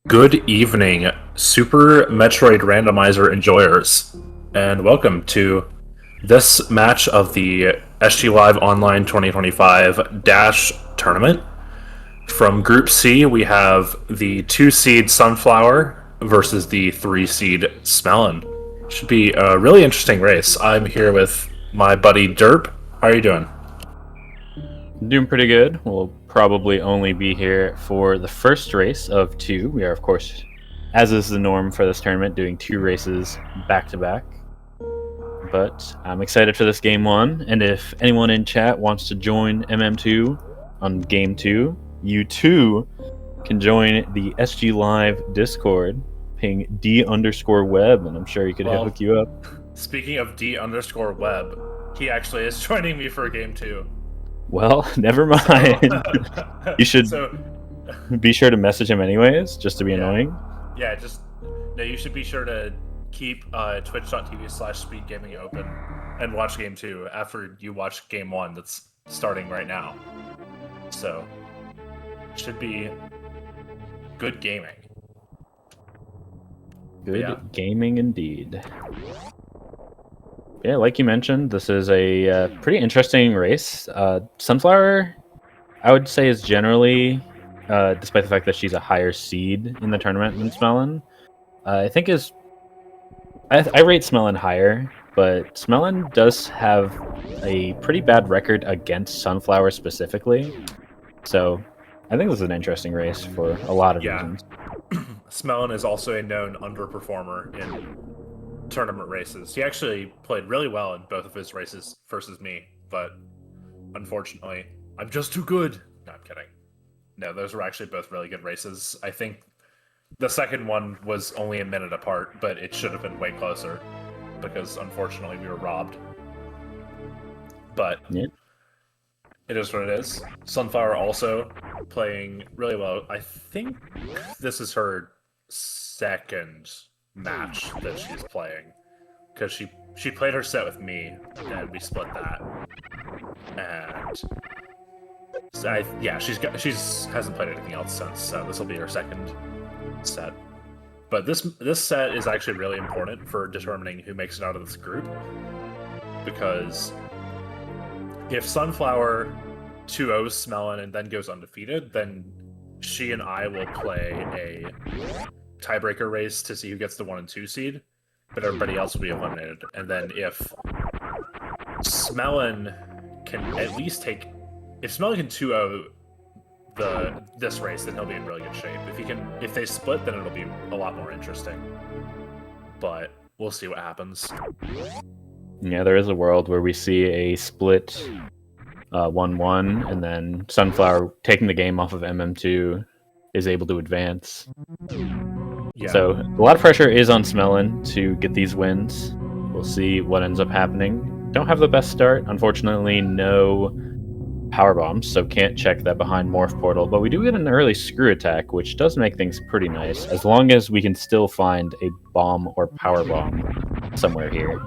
Good evening, Super Metroid Randomizer enjoyers, and welcome to this match of the SGLIVE Online 2025 Dash Tournament. From Group C, we have the 2-seed Sunflower versus the 3-seed Smelon. Should be a really interesting race. I'm here with my buddy Derp. How are you doing? Doing pretty good. We'll probably only be here for the first race of two. We are, of course, as is the norm for this tournament, doing two races back-to-back. But I'm excited for this game one, and if anyone in chat wants to join MM2 on game two, you too can join the SG Live Discord, ping D_web, and I'm sure he could hook you up. Speaking of D_web, he actually is joining me for game two. Well, never mind. You should be sure to message him anyways, just to be annoying. Yeah, you should be sure to keep twitch.tv/speedgaming open and watch game two after you watch game one that's starting right now. So, should be good gaming. Good gaming indeed. Yeah, like you mentioned, this is a pretty interesting race. Sunflower, I would say, is generally, despite the fact that she's a higher seed in the tournament than Smelon, I think I rate Smelon higher, but Smelon does have a pretty bad record against Sunflower specifically. So I think this is an interesting race for a lot of reasons. Smelon is also a known underperformer in tournament races. He actually played really well in both of his races versus me, but unfortunately, I'm just too good. No, I'm kidding. No, those were actually both really good races. I think the second one was only a minute apart, but it should have been way closer because unfortunately we were robbed. But yeah, it is what it is. Sunflower also playing really well. I think this is her second match that she's playing because she played her set with me and we split that, and so she hasn't played anything else since, so this will be her second set. But this set is actually really important for determining who makes it out of this group, because if Sunflower 2-0s Smelon and then goes undefeated, then she and I will play a tiebreaker race to see who gets the 1 and 2 seed, but everybody else will be eliminated. And then if Smelon can at least if Smelon can 2-0 this race, then he'll be in really good shape. If they split, then it'll be a lot more interesting. But we'll see what happens. Yeah, there is a world where we see a split 1-1, and then Sunflower taking the game off of MM2 is able to advance. Yeah. So a lot of pressure is on Smelon to get these wins. We'll see what ends up happening. Don't have the best start. Unfortunately, no power bombs, so can't check that behind Morph Portal. But we do get an early screw attack, which does make things pretty nice, as long as we can still find a bomb or power bomb somewhere here.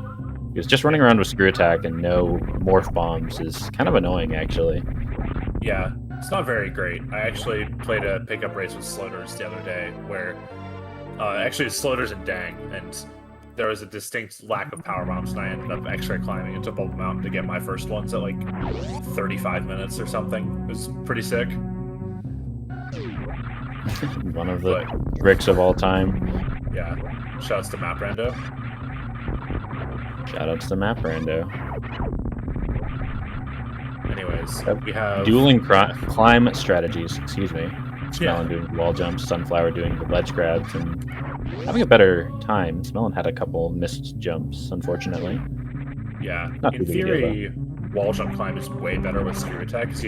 Because just running around with screw attack and no morph bombs is kind of annoying, actually. Yeah, it's not very great. I actually played a pickup race with Sloters the other day, where actually Sloters and Dang, and there was a distinct lack of power bombs, and I ended up X-ray climbing into Bubble Mountain to get my first ones at like 35 minutes or something. It was pretty sick. One of the tricks of all time. Yeah. Shoutouts to Map Rando. Shoutouts to Map Rando. Anyways, we have dueling climb strategies. Excuse me. Smelon doing wall jumps, Sunflower doing the ledge grabs, and having a better time. Smelon had a couple missed jumps, unfortunately. Yeah, in theory, wall jump climb is way better with screw attack because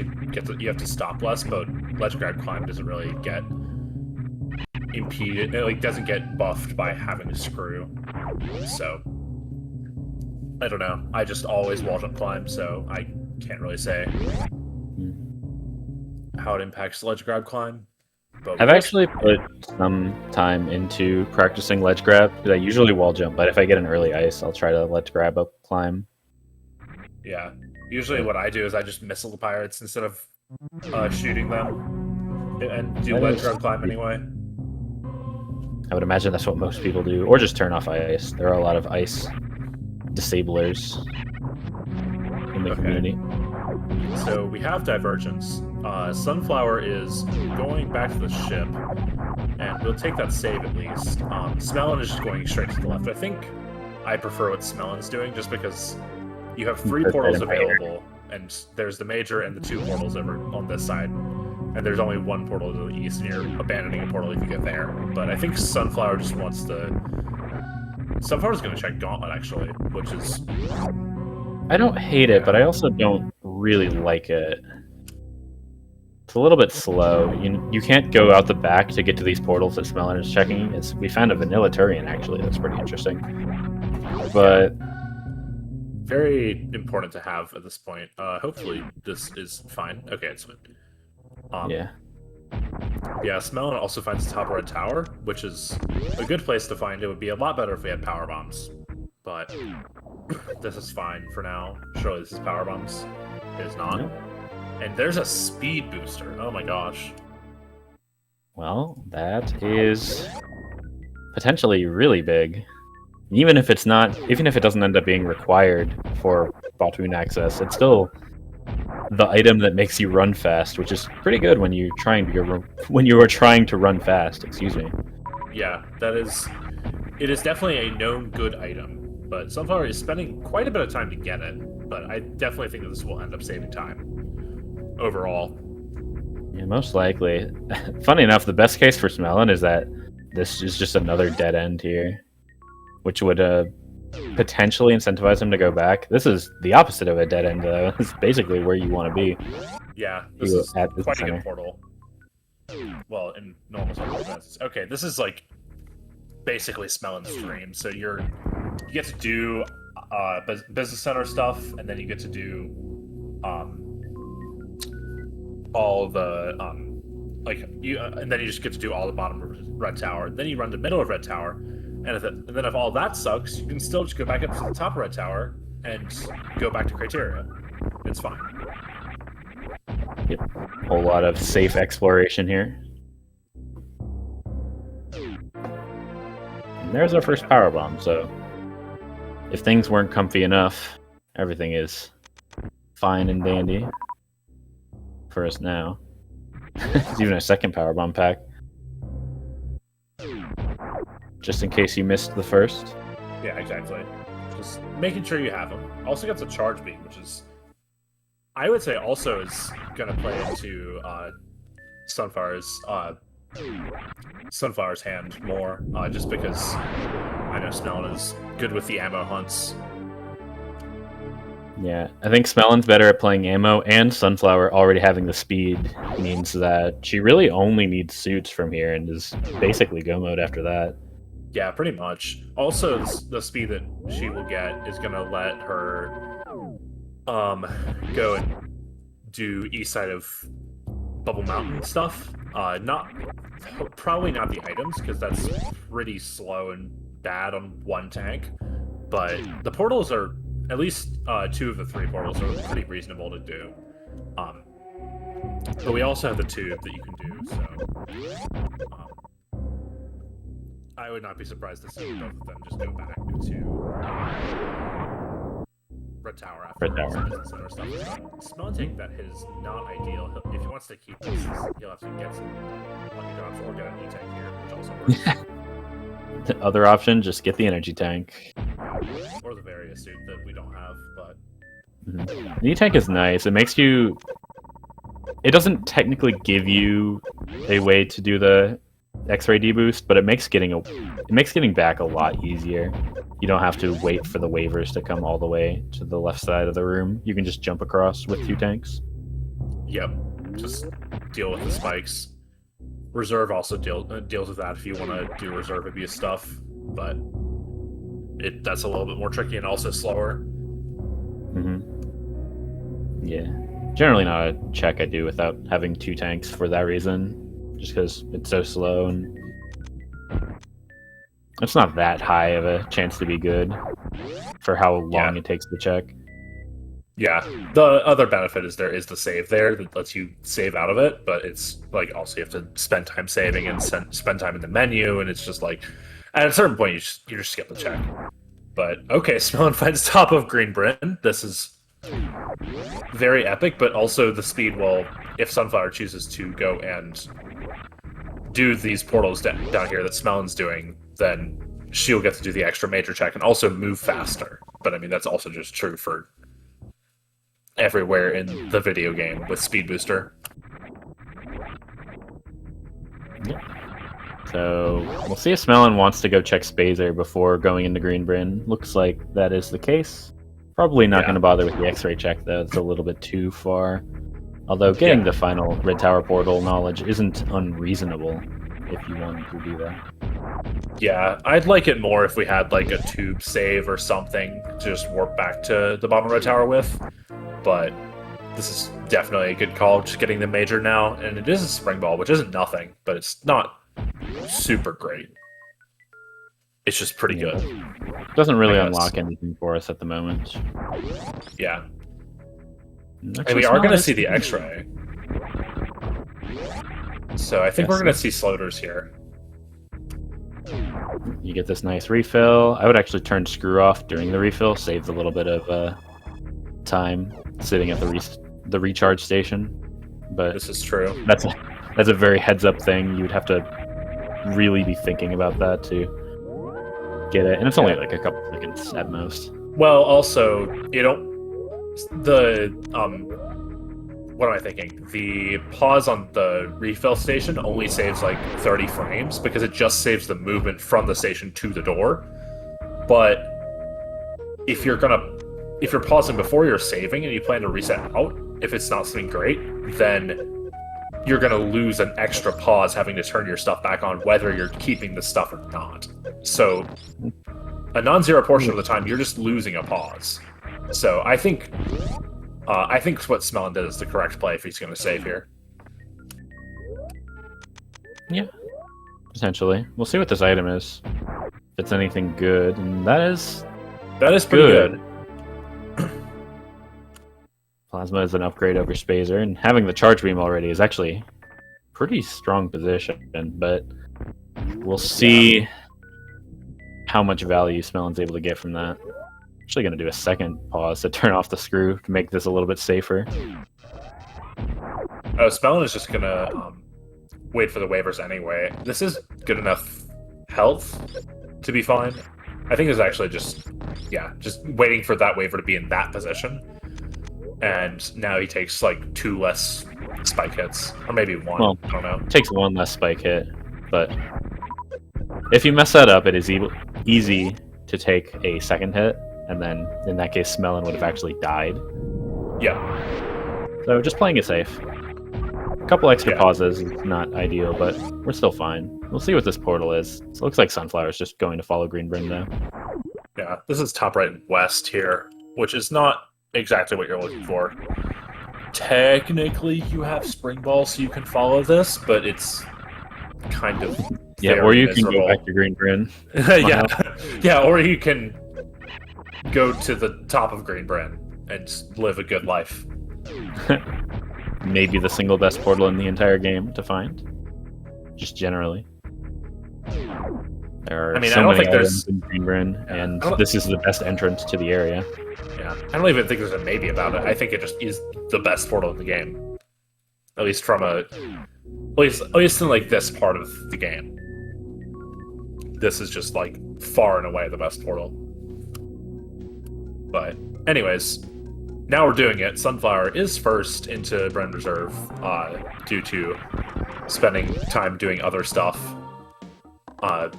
you have to stop less, but ledge grab climb doesn't really get impeded. It doesn't get buffed by having to screw. So I don't know. I just always wall jump climb, so I can't really say how it impacts ledge grab climb. But I've actually put some time into practicing ledge grab, because I usually wall jump, but if I get an early ice, I'll try to ledge grab up climb. Yeah. Usually what I do is I just missile the pirates instead of shooting them, and do ledge grab climb anyway. I would imagine that's what most people do, or just turn off ice. There are a lot of ice disablers in the community. So we have divergence. Sunflower is going back to the ship, and we'll take that save at least. Smelon is just going straight to the left. I think I prefer what Smelon's doing, just because you have 3 portals available, and there's the major and the 2 portals over on this side. And there's only 1 portal to the east, and you're abandoning a portal if you get there. But I think Sunflower just wants to... Sunflower's going to check Gauntlet, actually, which is... I don't hate it, but I also don't really like it. It's a little bit slow. You can't go out the back to get to these portals that Smelon is checking. We found a Vanilla Turian, actually. That's pretty interesting. But... very important to have at this point. Hopefully this is fine. Okay, it's fine. Yeah. Yeah, Smelon also finds the top red tower, which is a good place to find. It would be a lot better if we had power bombs, but this is fine for now. Surely this is power bombs. It is not. And there's a speed booster. Oh my gosh. Well, that is potentially really big. Even if it doesn't end up being required for Baltoon access, it's still the item that makes you run fast, which is pretty good when you are trying to run fast. Excuse me. Yeah, it is definitely a known good item, but Sunflower is spending quite a bit of time to get it. But I definitely think that this will end up saving time overall. Yeah, most likely. Funny enough, the best case for Smelon is that this is just another dead end here, which would potentially incentivize him to go back. This is the opposite of a dead end, though. It's basically where you want to be. Yeah, this is quite a good portal. Well, in normal circumstances. Okay, this is like basically Smelon's dream. So you get to do business center stuff, and then you get to do all the and then you just get to do all the bottom of Red Tower. Then you run the middle of Red Tower. And then if all that sucks, you can still just go back up to the top of Red Tower and go back to Criteria. It's fine. Yep. A whole lot of safe exploration here. And there's our first power bomb, so if things weren't comfy enough, everything is fine and dandy for us now. There's even a second power bomb pack. Just in case you missed the first. Yeah, exactly. Just making sure you have them. Also gets a charge beam, which is, I would say, also is going to play into Sunflower's hand more, just because I know Smelon is good with the ammo hunts. Yeah, I think Smelon's better at playing ammo, and Sunflower already having the speed means that she really only needs suits from here and is basically go mode after that. Yeah, pretty much. Also, the speed that she will get is gonna let her go and do east side of Bubble Mountain stuff. Probably not the items, because that's pretty slow and bad on one tank. But the portals are, at least 2 of the 3 portals are pretty reasonable to do. But we also have the tube that you can do, so I would not be surprised to see both of them just go back to Red Tower after Red Tower. Center stuff. Smelon taking that hit is not ideal. If he wants to keep this, he'll have to get some lucky drops or get an E-Tank here, which also works. The other option, just get the energy tank. Or the various suit that we don't have, but... The E-Tank is nice. It makes you... It doesn't technically give you a way to do the X-ray deboost, but it makes getting back a lot easier. You don't have to wait for the waivers to come all the way to the left side of the room. You can just jump across with 2 tanks. Yep. Just deal with the spikes. Reserve also deals with that if you want to do reserve abuse stuff, but that's a little bit more tricky and also slower. Yeah. Generally not a check I do without having 2 tanks for that reason. Just because it's so slow and it's not that high of a chance to be good for how long it takes to check. Yeah, the other benefit is there is the save there that lets you save out of it, but it's like also you have to spend time saving and spend time in the menu, and it's just like at a certain point you just skip the check. But okay, Smelon finds top of Green Bryn. This is very epic, but also the speed will, if Sunflower chooses to go and do these portals down here that Smelon's doing, then she'll get to do the extra major check and also move faster. But I mean, that's also just true for everywhere in the video game with Speed Booster. Yep. So we'll see if Smelon wants to go check Spazer before going into Green Bryn. Looks like that is the case. Probably not going to bother with the X-ray check, though. It's a little bit too far. Although getting the final Red Tower portal knowledge isn't unreasonable if you wanted to do that. Yeah, I'd like it more if we had like a tube save or something to just warp back to the bottom of Red Tower with. But this is definitely a good call, just getting the major now. And it is a spring ball, which isn't nothing, but it's not super great. It's just pretty good. Doesn't really unlock anything for us at the moment. Yeah. Actually, and we are going to see the X-ray. So I think we're going to see Sloters here. You get this nice refill. I would actually turn Screw off during the refill, saves a little bit of time sitting at the recharge station. But this is true. That's a very heads-up thing. You'd have to really be thinking about that to get it, and it's only like a couple seconds at most. Well, also, you don't. What am I thinking? The pause on the refill station only saves like 30 frames because it just saves the movement from the station to the door. But if you're pausing before you're saving and you plan to reset out, if it's not something great, then you're going to lose an extra pause having to turn your stuff back on whether you're keeping the stuff or not. So a non-zero portion of the time, you're just losing a pause. So I think what Smelon did is the correct play if he's going to save here. Yeah, potentially. We'll see what this item is. If it's anything good, and that is pretty good. Plasma is an upgrade over Spazer, and having the charge beam already is actually pretty strong position, but we'll see how much value Smelon's able to get from that. Actually going to do a second pause to turn off the screw to make this a little bit safer. Oh, Smelon is just going to wait for the waivers anyway. This is good enough health to be fine. I think it's actually just waiting for that waiver to be in that position. And now he takes like 2 less spike hits, or maybe 1. Well, I don't know. Takes 1 less spike hit, but if you mess that up, it is easy to take a second hit, and then in that case, Smelon would have actually died. Yeah. So just playing it safe. A couple extra pauses is not ideal, but we're still fine. We'll see what this portal is. So it looks like Sunflower is just going to follow Green Bryn now. Yeah, this is top right and west here, which is not exactly what you're looking for. Technically, you have Spring Ball, so you can follow this, but it's kind of or you miserable. can go back to Green Bryn. yeah, or you can go to the top of Green Bryn and live a good life. Maybe the single best portal in the entire game to find. Just generally. There are I so don't many think items in Green Bryn, and this is the best entrance to the area. Yeah, I don't even think there's a maybe about it. I think it just is the best portal in the game. At least at least in like this part of the game. This is just like far and away the best portal. But anyways, now we're doing it. Sunflower is first into Bryn Reserve due to spending time doing other stuff. But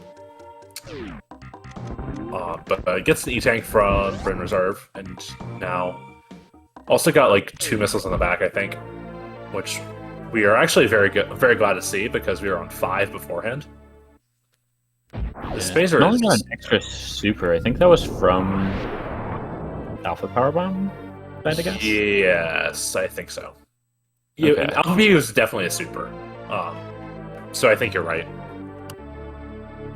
gets the E-Tank from Bryn Reserve, and now also got like 2 missiles in the back, I think, which we are actually very glad to see because we were on 5 beforehand. The Spazer only got an extra super. I think that was from Alpha Power Bomb, I guess? Yes, I think so. Okay. Alpha B was definitely a super. So I think you're right.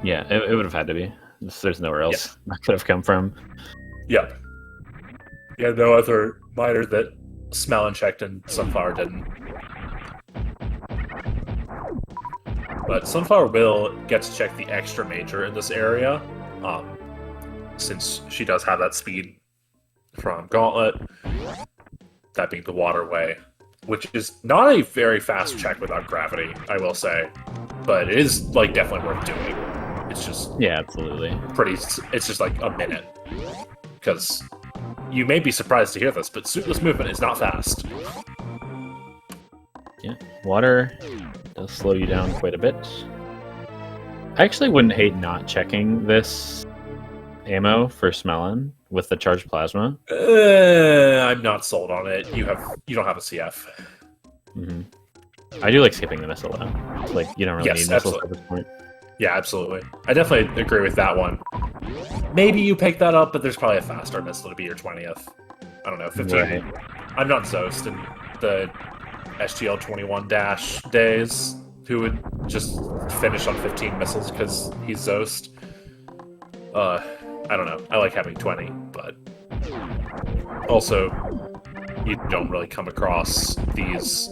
Yeah, it would have had to be. There's nowhere else that could have come from. Yep. Yeah, no other miner that Smelon checked and Sunflower didn't. But Sunflower will get to check the extra major in this area, since she does have that speed from Gauntlet, that being the waterway, which is not a very fast check without gravity, I will say, but it is like definitely worth doing. It's just absolutely it's just like a minute, because you may be surprised to hear this, but suitless movement is not fast. Yeah, water does slow you down quite a bit. I actually wouldn't hate not checking this ammo for Smelon with the charged plasma. I'm not sold on it. You don't have a CF. Mm-hmm. I do like skipping the missile though. Like you don't really need missiles at this point. Yeah, absolutely. I definitely agree with that one. Maybe you pick that up, but there's probably a faster missile to be your 20th. I don't know, 15. Right. I'm not Zost in the SGL 21 dash days who would just finish on 15 missiles because he's Zost. I don't know. I like having 20, but also you don't really come across these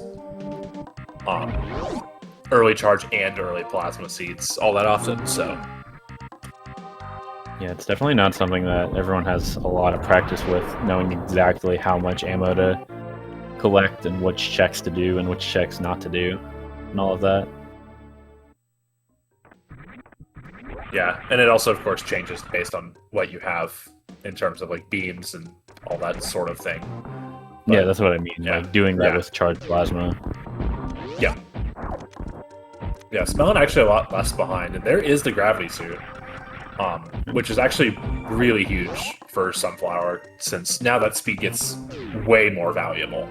early charge and early plasma seeds all that often, so... Yeah, it's definitely not something that everyone has a lot of practice with, knowing exactly how much ammo to collect and which checks to do and which checks not to do, and all of that. Yeah, and it also, of course, changes based on what you have in terms of, like, beams and all that sort of thing. But, yeah, that's what I mean, like, doing that with charged plasma. Yeah. Yeah, Smelon actually a lot less behind, and there is the gravity suit, which is actually really huge for Sunflower, since now that speed gets way more valuable.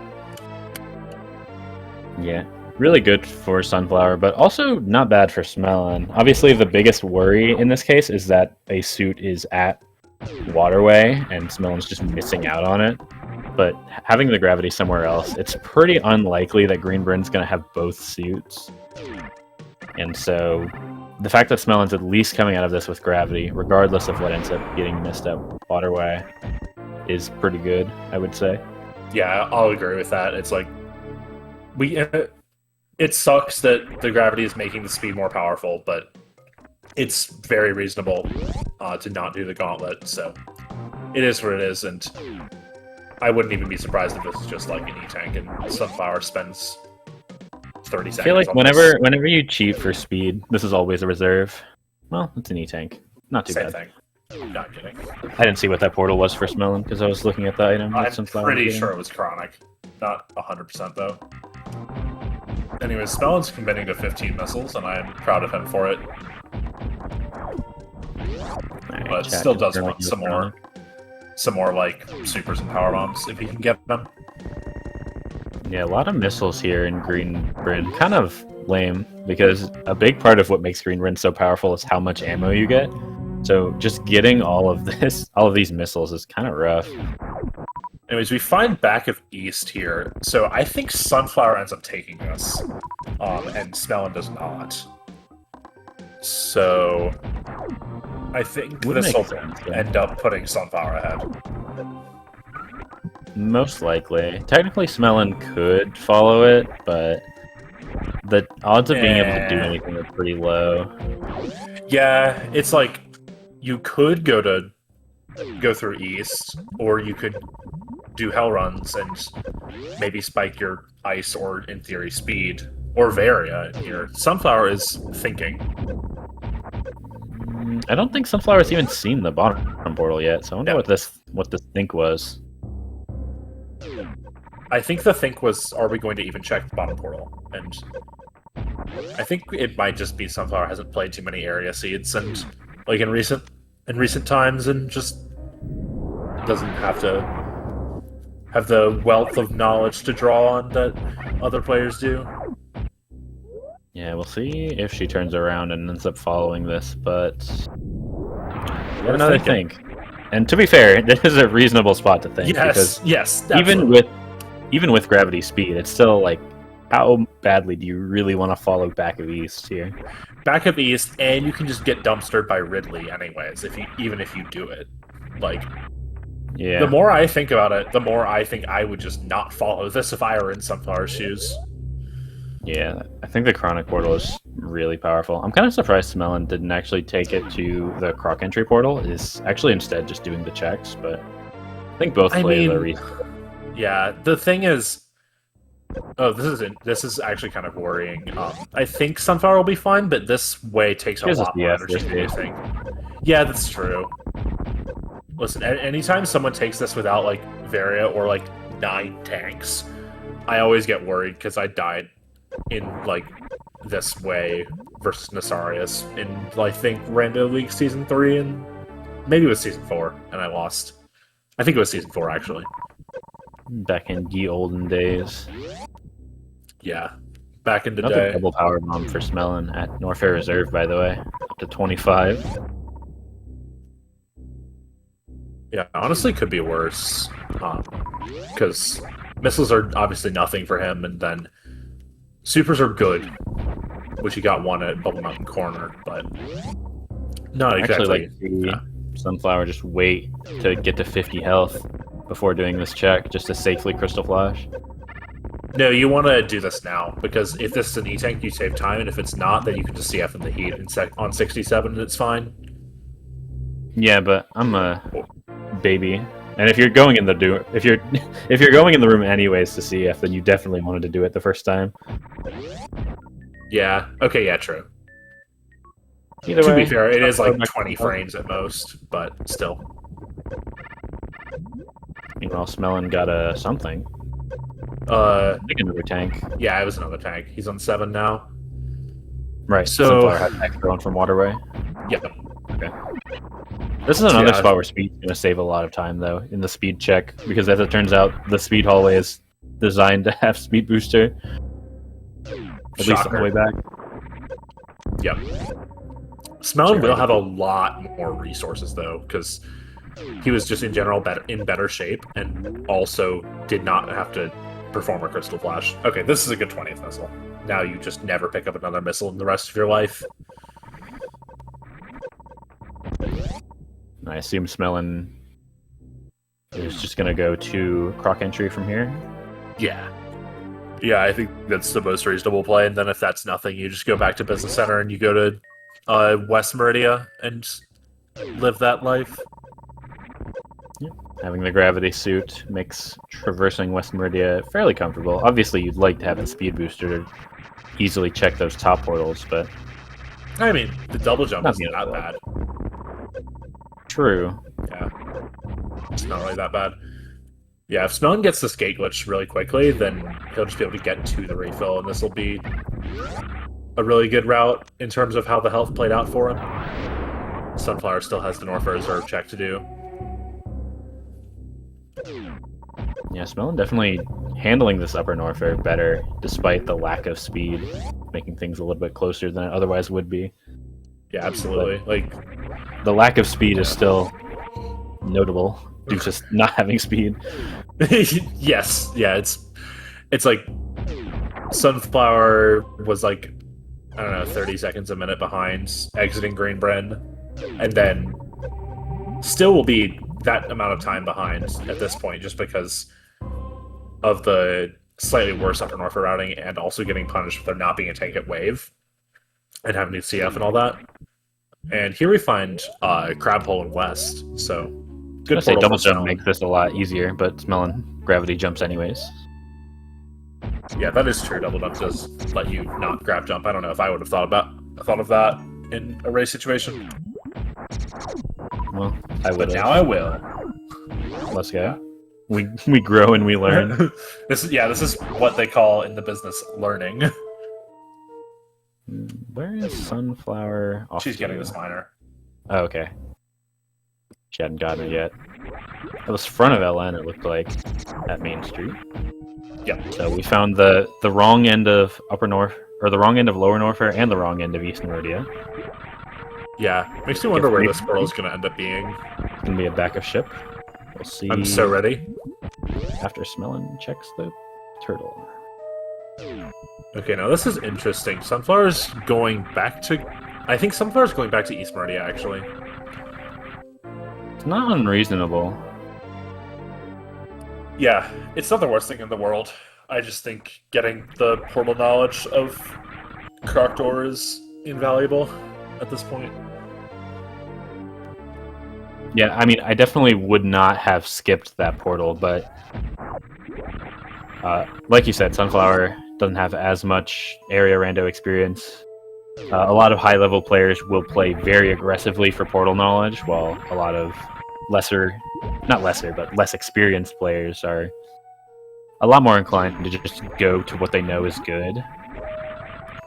Yeah, really good for Sunflower, but also not bad for Smelon. Obviously, the biggest worry in this case is that a suit is at Waterway, and Smelon's just missing out on it. But having the gravity somewhere else, it's pretty unlikely that Green Bryn's going to have both suits. And so, the fact that Smelon's at least coming out of this with gravity, regardless of what ends up getting missed at Waterway, is pretty good, I would say. Yeah, I'll agree with that. It's like, it sucks that the gravity is making the speed more powerful, but it's very reasonable to not do the gauntlet, so it is what it is, and I wouldn't even be surprised if this is just like an E-tank and Sunflower spends 30 seconds. I feel like whenever you cheat for speed, this is always a reserve. Well, it's an E-tank. Not too bad. Same thing. I'm not kidding. I didn't see what that portal was for Smelon because I was looking at the item. I'm pretty sure it was Chronic. Not 100% though. Anyways, Smelon's committing to 15 missiles, and I'm proud of him for it. Right, but still does want some more like supers and power bombs if he can get them. Yeah, a lot of missiles here in Green Bryn. Kind of lame, because a big part of what makes Green Bryn so powerful is how much ammo you get. So just getting all of these missiles is kind of rough. Anyways, we find back of East here, so I think Sunflower ends up taking this, and Smelon does not. So I think this will end up putting Sunflower ahead. Most likely. Technically, Smelon could follow it, but the odds of being able to do anything are pretty low. Yeah, it's like you could go through East, or you could do hell runs and maybe spike your ice or, in theory, speed, or Varia here. Sunflower is thinking. I don't think Sunflower's even seen the bottom portal yet, so I wonder what this think was. I think the think was, are we going to even check the bottom portal? And I think it might just be Sunflower hasn't played too many area seeds, and like in recent times, and just doesn't have the wealth of knowledge to draw on that other players do. Yeah, we'll see if she turns around and ends up following this, but yet another think. And to be fair, this is a reasonable spot to think. Yes, because even with gravity speed, it's still like, how badly do you really want to follow Back of East here? Back of East, and you can just get dumpstered by Ridley anyways, even if you do it. Like, Yeah. The more I think about it, the more I think I would just not follow this if I were in Sunflower's shoes. Yeah, I think the Chronic portal is really powerful. I'm kind of surprised Smelon didn't actually take it to the Croc entry portal. Is actually instead just doing the checks, but I think both plays are reasonable. Yeah, the thing is, oh, this is actually kind of worrying. I think Sunflower will be fine, but this way takes a lot more energy than you think. Yeah, that's true. Listen, anytime someone takes this without like Varia or like 9 tanks, I always get worried because I died in like this way versus Nasarius in I think Rando League Season 3 and maybe it was Season 4 and I lost. I think it was Season 4 actually. Back in the olden days. Yeah, back in the Another day. double power bomb for Smelon at Norfair Reserve, by the way, up to 25. Yeah, honestly, could be worse because missiles are obviously nothing for him, and then supers are good, which he got one at Bubble Mountain Corner, but not exactly. Actually, like Sunflower just wait to get to 50 health before doing this check, just to safely Crystal Flash. No, you want to do this now, because if this is an E-Tank, you save time, and if it's not, then you can just CF in the heat on 67, and it's fine. Yeah, but I'm a baby, and if you're going in the if you're going in the room anyways to CF, then you definitely wanted to do it the first time. Yeah. Okay. Yeah. True. Either to way, be fair, it is like 20 frames at most, but still. Meanwhile, Smelon got a something. I think another tank. Yeah, it was another tank. He's on 7 now. Right. So Sunflower had tanks going from Waterway. Yep. Okay. This is another spot where speed's going to save a lot of time, though, in the speed check, because as it turns out, the speed hallway is designed to have speed booster. At least on the way back. Yep. Smelon will have a lot more resources, though, because he was just in general in better shape, and also did not have to perform a Crystal Flash. Okay, this is a good 20th missile. Now you just never pick up another missile in the rest of your life. I assume Smelon is just going to go to Croc entry from here? Yeah. Yeah, I think that's the most reasonable play, and then if that's nothing, you just go back to Business Center and you go to West Meridia and live that life. Yeah. Having the gravity suit makes traversing West Meridia fairly comfortable. Obviously, you'd like to have a speed booster to easily check those top portals, but... I mean, the double jump isn't that bad. True. Yeah. It's not really that bad. Yeah, if Smelon gets the skate glitch really quickly, then he'll just be able to get to the refill, and this will be a really good route in terms of how the health played out for him. Sunflower still has the Norfair Reserve check to do. Yeah, Smelon definitely handling this upper Norfair better, despite the lack of speed, making things a little bit closer than it otherwise would be. Yeah, absolutely. Like, the lack of speed is still notable due to just not having speed. Yes, yeah, it's like Sunflower was like, I don't know, 30 seconds a minute behind exiting Green Bren, and then still will be that amount of time behind at this point just because of the slightly worse upper Norfair routing and also getting punished for there not being a tank at wave and having to CF and all that. And here we find Crab Hole in West, so good. Say double jump makes this a lot easier, but Smelon gravity jumps anyways. Yeah, that is true. Double jump does let you not grab jump. I don't know if I would have thought of that in a race situation. Well, I would. But now I will. Let's go. We grow and we learn. This is what they call in the business learning. Where is Sunflower? She's getting this minor. Oh, okay. She hadn't gotten it yet. It was front of LN, it looked like, at Main Street. Yep. So we found the wrong end of Upper North, or the wrong end of Lower Norfair, and the wrong end of East Meridia. Yeah, makes me wonder where this portal is going to end up being. It's going to be a backup ship. We'll see. I'm so ready. After Smelon checks the turtle. Okay, now this is interesting. Sunflower's going back to... I think Sunflower's going back to East Meridia, actually. It's not unreasonable. Yeah, it's not the worst thing in the world. I just think getting the portal knowledge of Croctor is invaluable at this point. Yeah, I mean, I definitely would not have skipped that portal, but like you said, Sunflower doesn't have as much area rando experience. A lot of high-level players will play very aggressively for portal knowledge, while a lot of not lesser, but less experienced players are a lot more inclined to just go to what they know is good,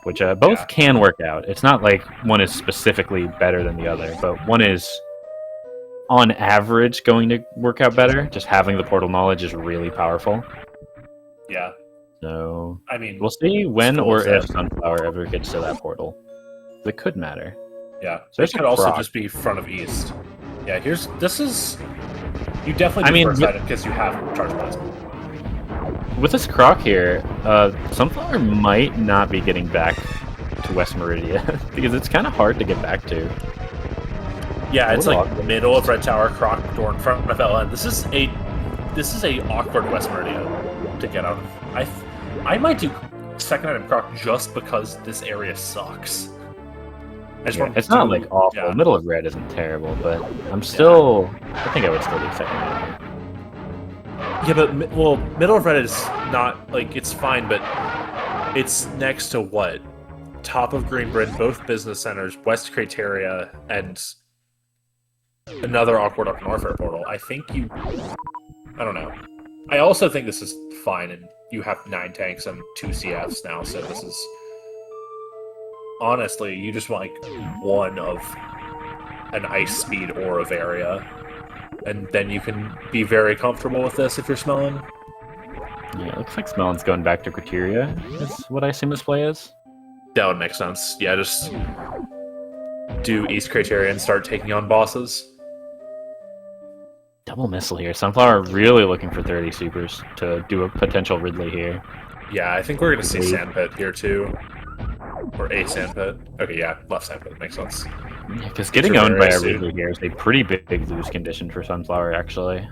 which both can work out. It's not like one is specifically better than the other, but one is, on average, going to work out better. Just having the portal knowledge is really powerful. Yeah. So, I mean, we'll see when cool or as if that. Sunflower ever gets to that portal. It could matter. Yeah. So It there's could a also proc. just be front of East. Yeah, this is... You definitely I do mean, first item because you have Charge Plasma. With this Croc here, Sunflower might not be getting back to West Meridia, because it's kind of hard to get back to. Yeah, it's little like awkward. middle of Red Tower, Croctor in front of LN. This is a awkward West Meridia to get out of. I might do second item Croc just because this area sucks. Yeah, it's not like awful. Yeah. Middle of Red isn't terrible, but I think I would still do second item. Yeah, but middle of Red is not like it's fine, but it's next to what? Top of Greenbridge, both business centers, West Crateria, and another awkward up north air portal. I don't know. I also think this is fine, and you have 9 tanks and 2 CFs now, so this is honestly you just want like one of an ice speed or of area, and then you can be very comfortable with this if you're smelling. Yeah, it looks like Smelon's going back to Criteria, is what I assume this play is. That would make sense. Yeah, just do East Criteria and start taking on bosses. Double missile here. Sunflower really looking for 30 supers to do a potential Ridley here. Yeah, I think we're going to see Sandpit here too. Or a Sandpit. Okay, yeah, left Sandpit. Makes sense. Because getting owned by a Ridley here is a pretty big lose condition for Sunflower, actually.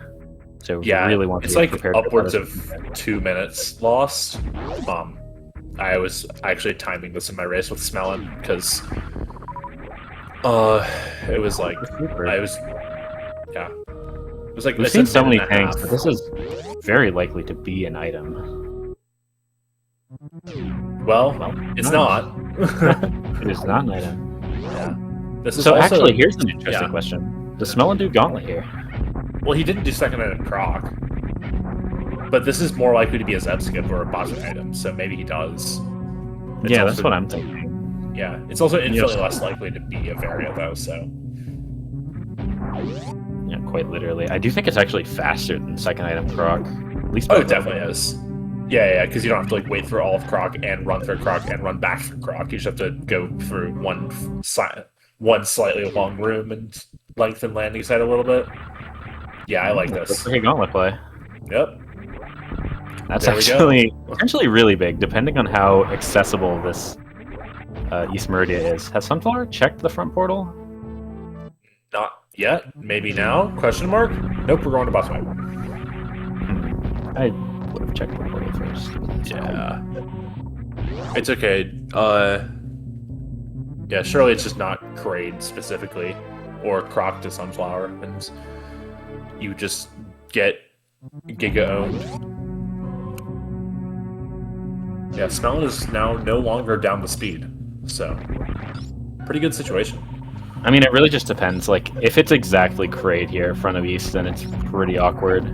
So yeah, really want to it's be like prepared upwards for of 2 minutes lost. I was actually timing this in my race with Smelon because it was like it was like We've seen so many tanks, but this is very likely to be an item. Well, it's not. It is not an item. Yeah. This is So also, actually, here's an interesting question. Does Smelon do Gauntlet here? well, he didn't do second item Croc, but this is more likely to be a Zeb skip or a bottom item, so maybe he does. It's Yeah, also- that's what I'm thinking. Yeah, it's also infinitely less likely to be a Varia though, so Yeah, quite literally. I do think it's actually faster than second item Croc. At least it definitely is. Yeah, because you don't have to like wait through all of Croc and run through Croc and run back through Croc. You just have to go through one slightly long room and lengthen landing site a little bit. Yeah, I like Looks this. like a Gauntlet play. Yep. That's There we go. actually potentially really big, depending on how accessible this East Meridia is. Has Sunflower checked the front portal? Not yet. Maybe now? Question mark? Nope, we're going to boss fight. I would have checked the portal first. Yeah. It's okay. Yeah, surely it's just not Kraid specifically, or Croc to Sunflower, and you just get Giga owned. Yeah, Smelon is now no longer down the speed, so pretty good situation. I mean, it really just depends. Like, if it's exactly Kraid here in front of East, then it's pretty awkward.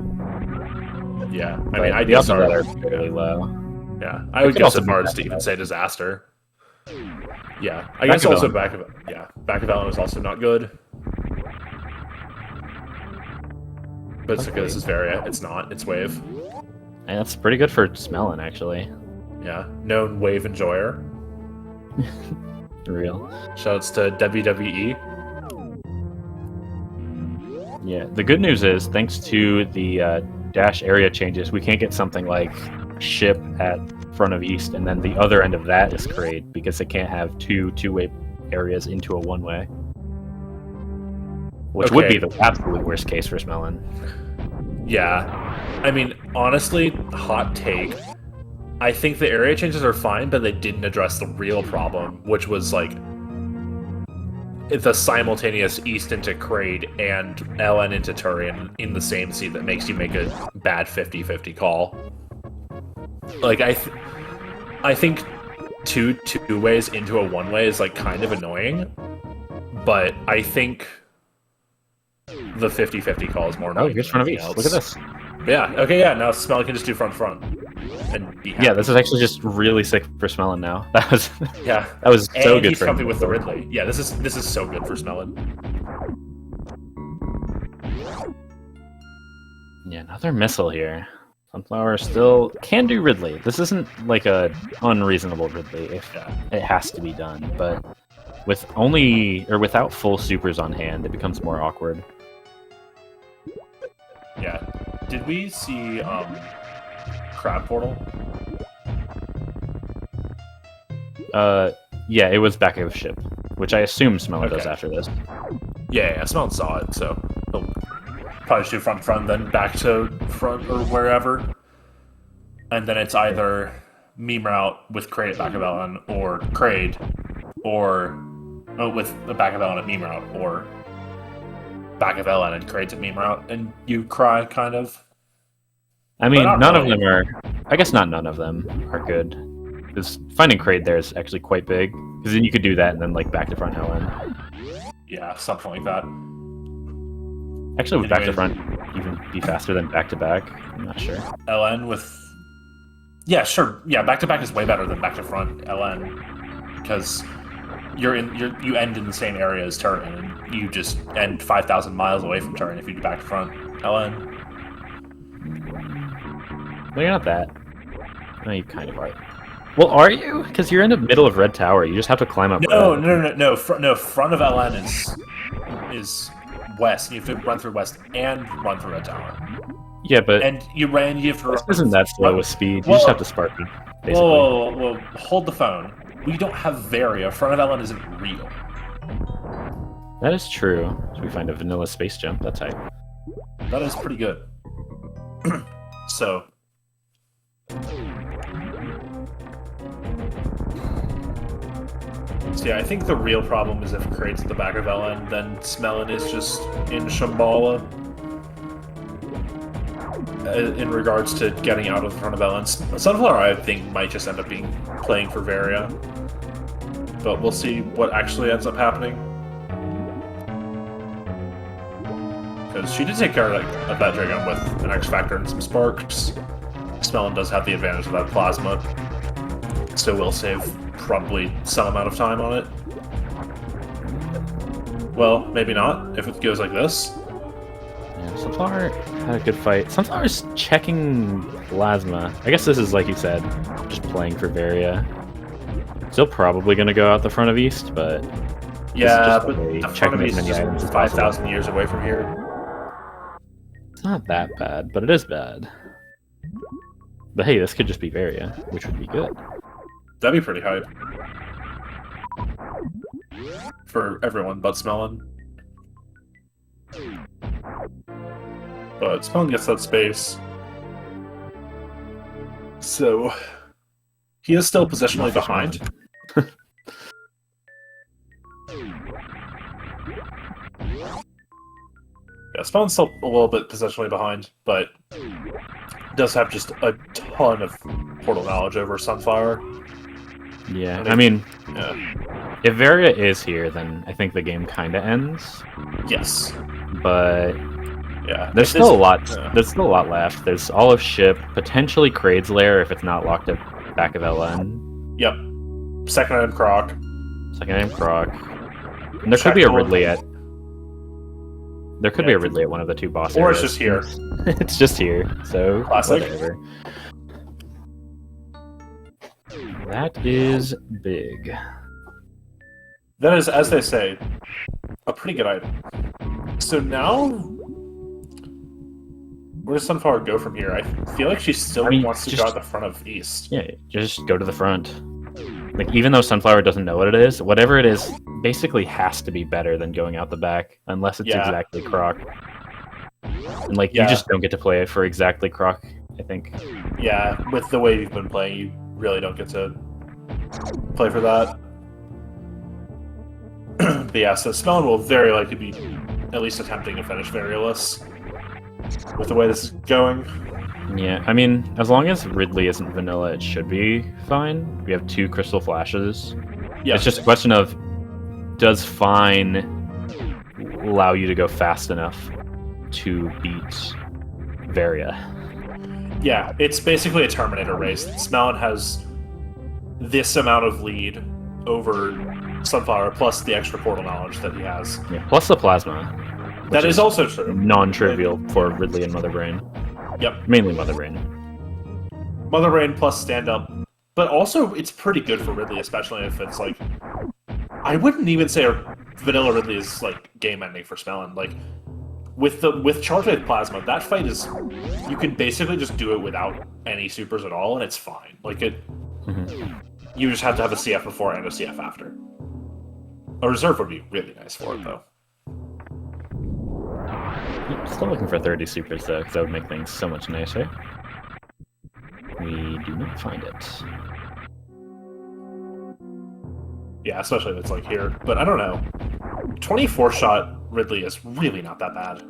Yeah, I But mean, I the guess odds are fairly low. Yeah, I would could go also so be far as back to of even Ellen. say disaster. Yeah, I Back guess of also Ellen. back of Ellen is also not good. But it's okay, this is Varia. It's not, it's Wave. And that's pretty good for Smelon, actually. Yeah, known Wave enjoyer. For real. Shoutouts to WWE. Yeah, the good news is, thanks to the dash area changes, we can't get something like ship at front of East, and then the other end of that is Kraid, because it can't have two-way areas into a one-way. Which would be Okay. the absolute worst case for Smelon. Yeah. I mean, honestly, hot take. I think the area changes are fine, but they didn't address the real problem, which was like the simultaneous East into Kraid and LN into Turian in the same seat that makes you make a bad 50-50 call. Like, I think two ways into a one way is like kind of annoying, but I think the 50-50 call is more annoying. Oh, here's front of East. Look at this. Yeah, okay, yeah, now Smelon can just do front and be happy. Yeah, this is actually just really sick for Smelon now. That was yeah, that was so and good he's for him. comfy with the Ridley. Yeah, this is so good for Smelon. Yeah, another missile here. Sunflower still can do Ridley. This isn't like a unreasonable Ridley if it has to be done, but with only or without full supers on hand, it becomes more awkward. Yeah. Did we see Crab Portal? Yeah, it was back of ship, which I assume Smelon does Okay. after this. Yeah, Smelon saw it, so he'll probably just do front, then back to front or wherever. And then it's either meme route with Kraid at back of Ellen, or Kraid, or with the back of Ellen at meme route, or back of Ellen and Kraid's at meme route, and you cry, kind of. I mean, not none of really. them are... I guess not none of them are good. Because finding Kraid there is actually quite big. Because then you could do that and then, like, back to front LN. Yeah, something like that. Actually, with back to Anyways. front, even be faster than back to back. I'm not sure. LN with... Yeah, sure. Yeah, back to back is way better than back to front LN. Because you end in the same area as Turin, and you just end 5,000 miles away from Turin if you do back to front LN. No, you're not that. No, you kind of are. Well, are you? Because you're in the middle of Red Tower. You just have to climb up. No. Front of LN is west. You have to run through west and run through Red Tower. Yeah, but And you have to. this isn't that slow with speed. You Whoa. just have to Spartan, basically. Whoa, hold the phone. We don't have Varia. Front of LN isn't real. That is true. So we find a vanilla space jump. That's hype. That is pretty good. So. So yeah, I think the real problem is if Kraid's at the back of LN, then Smelon is just in Shambhala. In regards to getting out of the front of LN. Sunflower, I think, might just end up playing for Varia. But we'll see what actually ends up happening. Because she did take care of that Dragon with an X Factor and some Sparks. Smelon does have the advantage of that Plasma. So we'll save probably some amount of time on it. Well, maybe not, if it goes like this. Yeah, Sunflower had a good fight. Sunflower's checking Plasma. I guess this is, like you said, just playing for Varia. Still probably going to go out the front of East, but... Yeah, just but a the front checking of as East is many items just as possible. 5,000 years away from here. It's not that bad, but it is bad. But hey, this could just be Varia, which would be good. That'd be pretty hype. For everyone but Smelon. But Smelon gets that space. So... he is still positionally behind. Yeah, Smelon's still a little bit positionally behind, but does have just a ton of portal knowledge over Sunflower. Yeah, I mean, Yeah. if Varia is here, then I think the game kind of ends. Yes. But Yeah. there's still a lot. Yeah. There's still a lot left. There's all of Ship, potentially Kraid's Lair if it's not locked at back of LN. Yep. Second item Croc. Second name Croc. And there could be a Ridley at. There could be a Ridley at one of the two boss Or it's areas. just here. It's just here. So Classic. whatever. That is big. That is, as they say, a pretty good item. So now, where does Sunflower go from here? I feel like she still wants to just- go at the front of East. Yeah, just go to the front. Like, even though Sunflower doesn't know what it is, whatever it is basically has to be better than going out the back, unless it's Yeah. exactly Croc. And like, Yeah. you just don't get to play it for exactly Croc, I think. Yeah, with the way you've been playing, you really don't get to play for that. But yeah, so Smelon will very likely be at least attempting to finish Variolus with the way this is going. Yeah, I mean, as long as Ridley isn't vanilla, it should be fine. We have 2 Crystal Flashes. Yeah, It's just a question of, does Fine allow you to go fast enough to beat Varia? yeah, it's basically a Terminator race. Smelon has this amount of lead over Sunflower, plus the extra portal knowledge that he has. Yeah, plus the Plasma. That is also true. Non-trivial for Ridley and Mother Brain. Yep. Mainly Mother Brain. Mother Brain plus stand-up. But also, it's pretty good for Ridley, especially if it's like... I wouldn't even say Vanilla Ridley is like game-ending for Smelon. Like, with Charge Wave Plasma, that fight is... You can basically just do it without any supers at all, and it's fine. Like, it... You just have to have a CF before and a CF after. A reserve would be really nice for it, though. Still looking for 30 supers, though, because that would make things so much nicer. We do not find it. Yeah, especially if it's like here. But I don't know. 24-shot Ridley is really not that bad.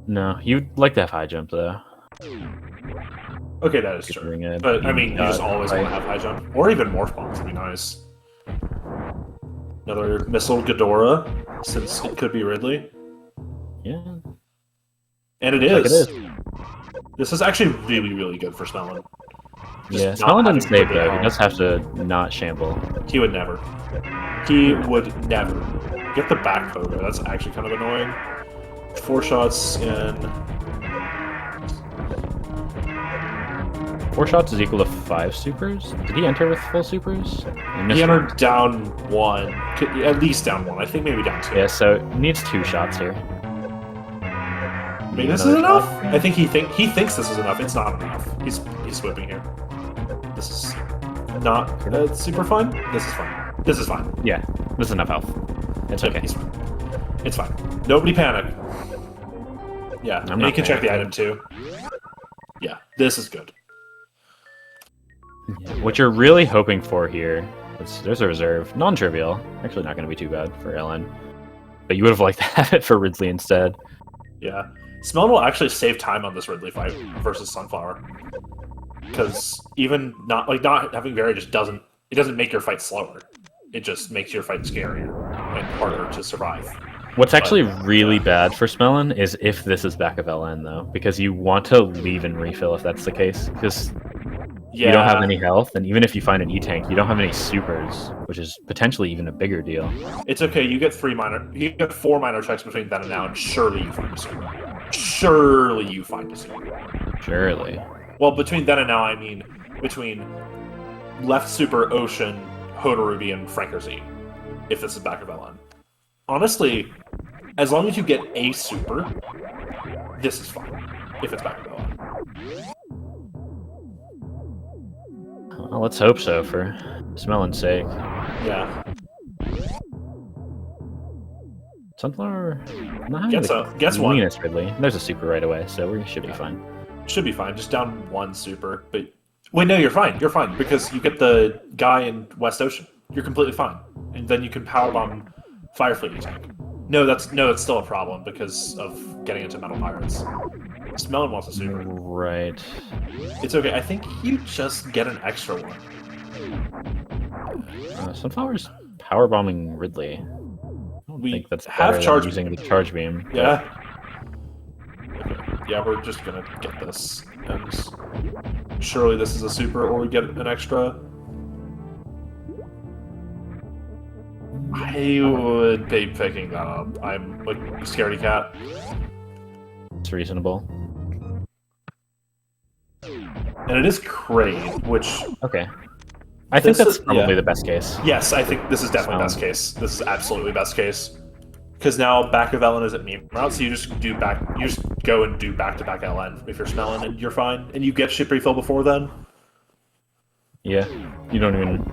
No, you'd like to have high jump, though. Okay, that is true. But, I mean, you just always want to have high jump. Or even morph bombs would be nice. Another Missile Ghidorah, since it could be Ridley. Yeah. And it is. Like it is. This is actually really, really good for Smelon. Yeah, Smelon doesn't save, though. He does have to not shamble. He would never. He would never. Get the back pogo. That's actually kind of annoying. 4 shots in... 4 shots is equal to 5 supers? Did he enter with full supers? He entered down 1. At least down 1. I think maybe down 2. Yeah, so needs 2 shots here. Maybe this is enough? I think he thinks this is enough. It's not enough. He's whipping here. This is not super fun. This is fine. This is fine. Yeah, this is enough health. It's okay. He's fine. It's fine. Nobody panic. Yeah, and you can check the item too. Yeah, this is good. What you're really hoping for here is there's a reserve. Non-trivial. Actually not going to be too bad for LN. But you would have liked to have it for Ridley instead. Yeah. Smelon will actually save time on this Ridley fight versus Sunflower. Because even not having Varia just doesn't make your fight slower. It just makes your fight scarier and harder to survive. What's actually really bad for Smelon is if this is back of LN, though, because you want to leave and refill if that's the case. Because you don't have any health, and even if you find an E-Tank, you don't have any supers, which is potentially even a bigger deal. It's okay, you get 4 minor checks between then and now, and surely you find a super. Surely you find a super. Surely. Well, between then and now, I mean between left super, Ocean, Hodoruby, and Frankerzy, if this is back of LN. Honestly, as long as you get a super, this is fine, if it's back of LN. Well, let's hope so, for Smelon's sake. Yeah. Sunflower, not Gets one. Ridley. There's a super right away, so we should be fine. Should be fine. Just down 1 super. But wait, no, you're fine. You're fine because you get the guy in West Ocean. You're completely fine, and then you can powerbomb Firefleet attack. No, that's still a problem because of getting into Metal Pirates. Smelon wants a super. Right. It's okay. I think you just get an extra one. Sunflower's powerbombing Ridley. I don't think that's have better charge than using the charge beam. Yeah. Okay. Yeah, we're just gonna get this, and surely this is a super, or we get an extra. I would be picking that up. I'm like a scaredy cat. It's reasonable. And it is Crave, which... Okay. I think that's probably the best case. Yes, I think this is definitely best case. This is absolutely best case. Because now back of LN is at meme route, so you just go and do back-to-back LN if you're Smelon, and you're fine. And you get ship refill before then. Yeah. You don't even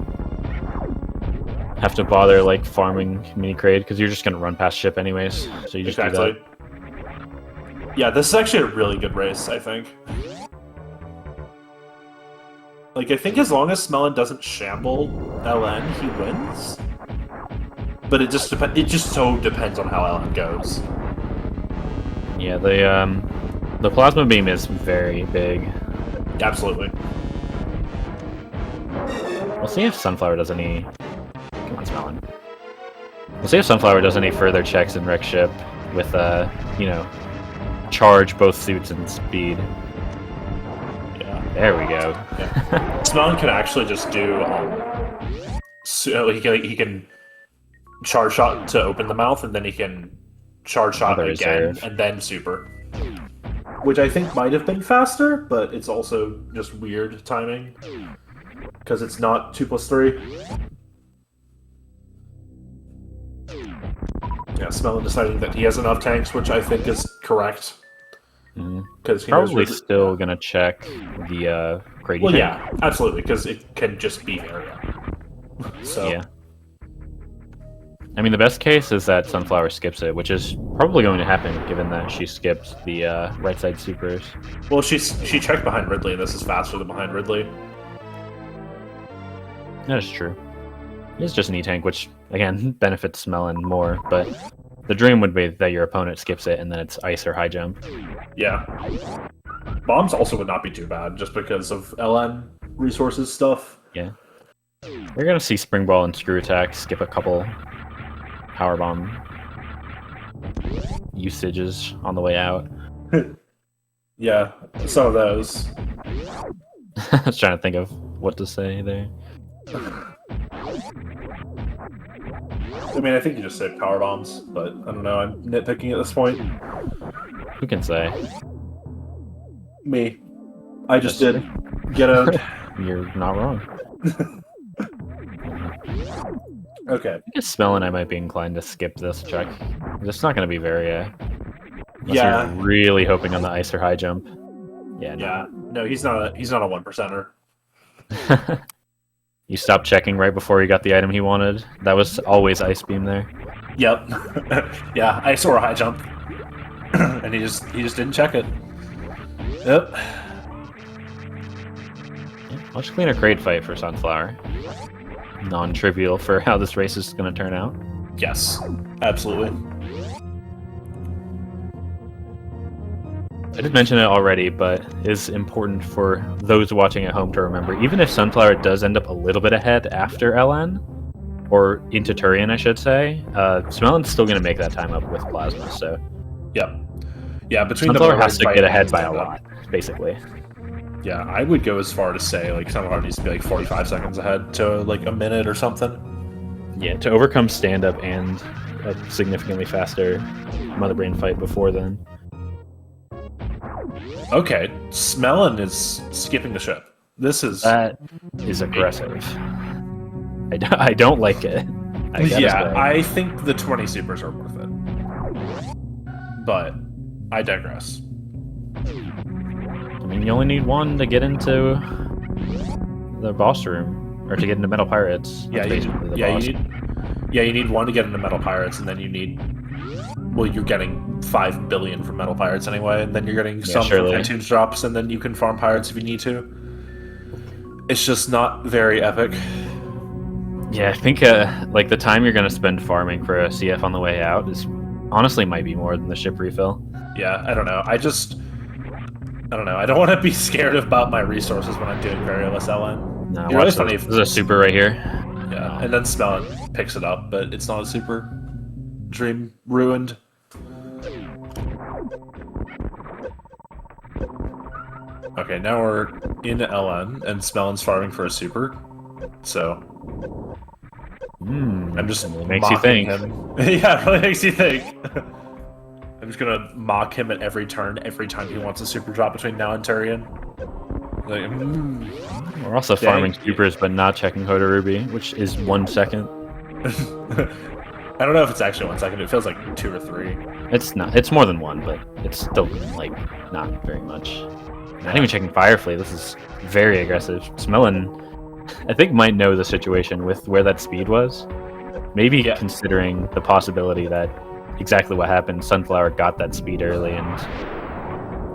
have to bother like farming mini crate because you're just gonna run past ship anyways. So you just do that. Yeah, this is actually a really good race, I think. Like, I think as long as Smelon doesn't shamble LN, he wins. But it just so depends on how LN goes. Yeah, the plasma beam is very big. Absolutely. We'll see if Sunflower does any... Come on, Smelon. We'll see if Sunflower does any further checks in Wreck Ship with, you know, charge both suits and speed. Yeah. There we go. Yeah. Smelon can actually just do, so he can charge shot to open the mouth, and then he can charge shot Another again, reserve. and then super. Which I think might have been faster, but it's also just weird timing. Because it's not 2+3. Yeah, Smelon deciding that he has enough tanks, which I think is correct. Because he Probably knows still gonna check the Grady Well, tank. yeah, absolutely, because it can just be area. So Yeah. I mean, the best case is that Sunflower skips it, which is probably going to happen given that she skipped the right side supers. Well, she checked behind Ridley, and this is faster than behind Ridley. That is true. It's just an E-tank, which, again, benefits Smelon more, but the dream would be that your opponent skips it and then it's ice or high jump. Yeah. Bombs also would not be too bad, just because of LN resources stuff. Yeah. We're gonna see Spring Ball and Screw Attack skip a couple Power Bomb usages on the way out. Yeah, some of those. I was trying to think of what to say there. I mean, I think you just said power bombs, but I don't know. I'm nitpicking at this point. Who can say? Me. I just did. Get out. You're not wrong. Okay. I guess Smelon I might be inclined to skip this check. It's not going to be very, unless Yeah. you're really hoping on the ice or high jump. Yeah, no. Yeah. No, he's not a 1%er. You stopped checking right before he got the item he wanted. That was always Ice Beam there. Yep. Yeah, ice or a high jump. And he just didn't check it. Yep. Yeah, much cleaner crate fight for Sunflower. Non-trivial for how this race is going to turn out. Yes. Absolutely. I did mention it already, but it is important for those watching at home to remember. Even if Sunflower does end up a little bit ahead after LN, or into Turian, I should say, Smelon's still going to make that time up with Plasma, so... Yep. Yeah, between Sunflower the has to get ahead by a lot, basically. Yeah, I would go as far to say, like, Sunflower needs to be, like, 45 seconds ahead to, like, a minute or something. Yeah, to overcome stand-up and a significantly faster Mother Brain fight before then. Okay, Smelon is skipping the ship. This is... That is aggressive. I don't like it. Yeah, I think the 20 supers are worth it. But I digress. I mean, you only need one to get into the boss room, or to get into Metal Pirates. Yeah, That's basically the boss. you need one to get into Metal Pirates, and then you need... Well, you're getting 5 billion from Metal Pirates anyway, and then you're getting some from iTunes drops, and then you can farm Pirates if you need to. It's just not very epic. Yeah, I think like the time you're going to spend farming for a CF on the way out is honestly might be more than the ship refill. Yeah, I don't know. I don't know. I don't want to be scared about my resources when I'm doing very less LN. No, You're really watch funny this. if- This is a super right here. Yeah, and then Smelon picks it up, but it's not a super. Dream ruined. Okay, now we're in LN, and Smelon's farming for a super. So I'm just It makes you mocking think. him. Yeah, it really makes you think. I'm just gonna mock him at every turn, every time he wants a super drop between now and Turian. Like, We're also farming supers, but not checking Hoda Ruby, which is 1 second. I don't know if it's actually 1 second. It feels like 2 or 3. It's not. It's more than 1, but it's still like not very much. Not even checking Firefly. This is very aggressive. Smelon, I think, might know the situation with where that speed was. Maybe considering the possibility that exactly what happened, Sunflower got that speed early and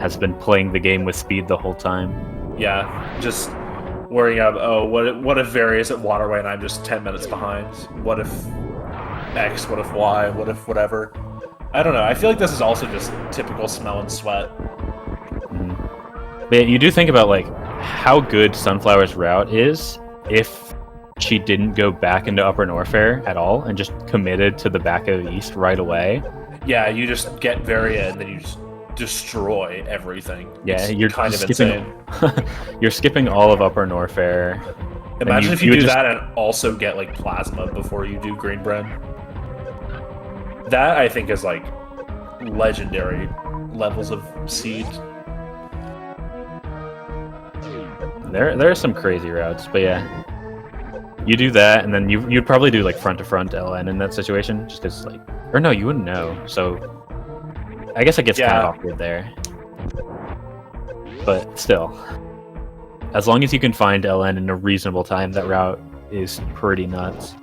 has been playing the game with speed the whole time. Yeah, just worrying about, oh, what if Vary is at Waterway and I'm just 10 minutes behind? What if X? What if Y? What if whatever? I don't know. I feel like this is also just typical smell and sweat. But you do think about like how good Sunflower's route is if she didn't go back into Upper Norfair at all and just committed to the back of the East right away. Yeah, you just get Varia and then you just destroy everything. Yeah, it's you're kind of skipping. insane. You're skipping all of Upper Norfair. Imagine if you do that and also get like Plasma before you do Green Brim. That I think is like legendary levels of seed. There are some crazy routes, but yeah, you do that, and then you'd probably do like front to front LN in that situation, just because like, or no, you wouldn't know. So I guess it gets kind of awkward there, but still, as long as you can find LN in a reasonable time, that route is pretty nuts.